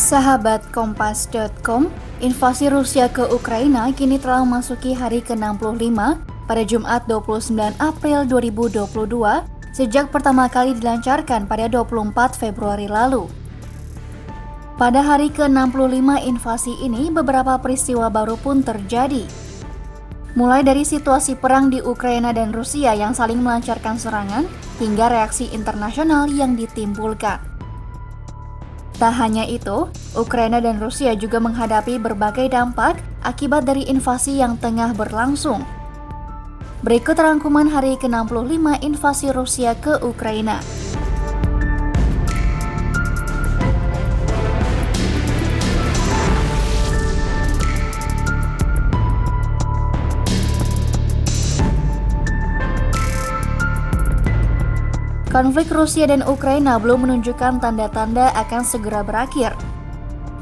Sahabat Kompas.com, invasi Rusia ke Ukraina kini telah memasuki hari ke-65 pada Jumat 29 April 2022 sejak pertama kali dilancarkan pada 24 Februari lalu. Pada hari ke-65 invasi ini, beberapa peristiwa baru pun terjadi. Mulai dari situasi perang di Ukraina dan Rusia yang saling melancarkan serangan, hingga reaksi internasional yang ditimbulkan. Tak hanya itu, Ukraina dan Rusia juga menghadapi berbagai dampak akibat dari invasi yang tengah berlangsung. Berikut rangkuman hari ke-65 invasi Rusia ke Ukraina. Konflik Rusia dan Ukraina belum menunjukkan tanda-tanda akan segera berakhir.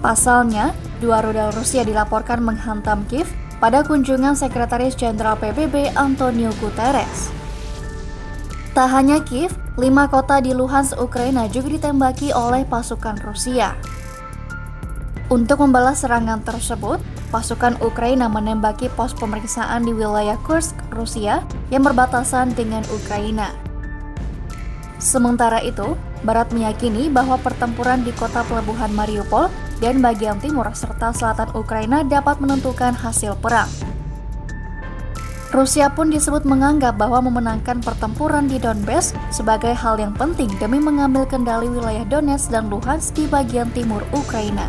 Pasalnya, dua rudal Rusia dilaporkan menghantam Kiev pada kunjungan Sekretaris Jenderal PBB Antonio Guterres. Tak hanya Kiev, 5 kota di Luhansk, Ukraina juga ditembaki oleh pasukan Rusia. Untuk membalas serangan tersebut, pasukan Ukraina menembaki pos pemeriksaan di wilayah Kursk, Rusia yang berbatasan dengan Ukraina. Sementara itu, Barat meyakini bahwa pertempuran di kota pelabuhan Mariupol dan bagian timur serta selatan Ukraina dapat menentukan hasil perang. Rusia pun disebut menganggap bahwa memenangkan pertempuran di Donbas sebagai hal yang penting demi mengambil kendali wilayah Donetsk dan Luhansk di bagian timur Ukraina.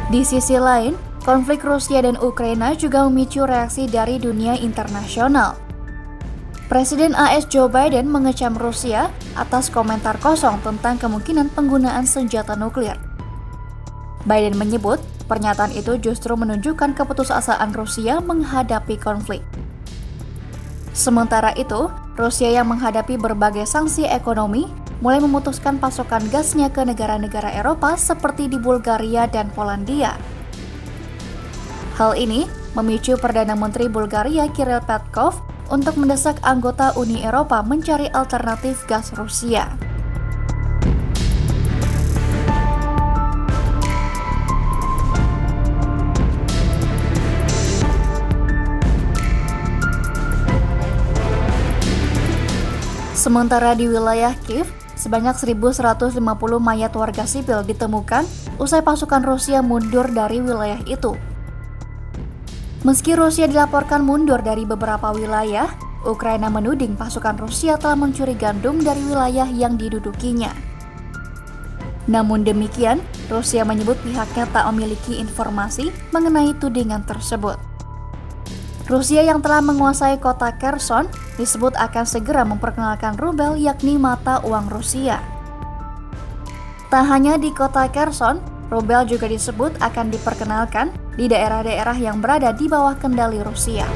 Di sisi lain, konflik Rusia dan Ukraina juga memicu reaksi dari dunia internasional. Presiden AS Joe Biden mengecam Rusia atas komentar kosong tentang kemungkinan penggunaan senjata nuklir. Biden menyebut pernyataan itu justru menunjukkan keputusasaan Rusia menghadapi konflik. Sementara itu, Rusia yang menghadapi berbagai sanksi ekonomi mulai memutuskan pasokan gasnya ke negara-negara Eropa seperti di Bulgaria dan Polandia. Hal ini memicu Perdana Menteri Bulgaria Kirill Petkov untuk mendesak anggota Uni Eropa mencari alternatif gas Rusia. Sementara di wilayah Kiev, sebanyak 1.150 mayat warga sipil ditemukan usai pasukan Rusia mundur dari wilayah itu. Meski Rusia dilaporkan mundur dari beberapa wilayah, Ukraina menuding pasukan Rusia telah mencuri gandum dari wilayah yang didudukinya. Namun demikian, Rusia menyebut pihaknya tak memiliki informasi mengenai tudingan tersebut. Rusia yang telah menguasai kota Kherson disebut akan segera memperkenalkan rubel, yakni mata uang Rusia. Tak hanya di kota Kherson, rubel juga disebut akan diperkenalkan di daerah-daerah yang berada di bawah kendali Rusia.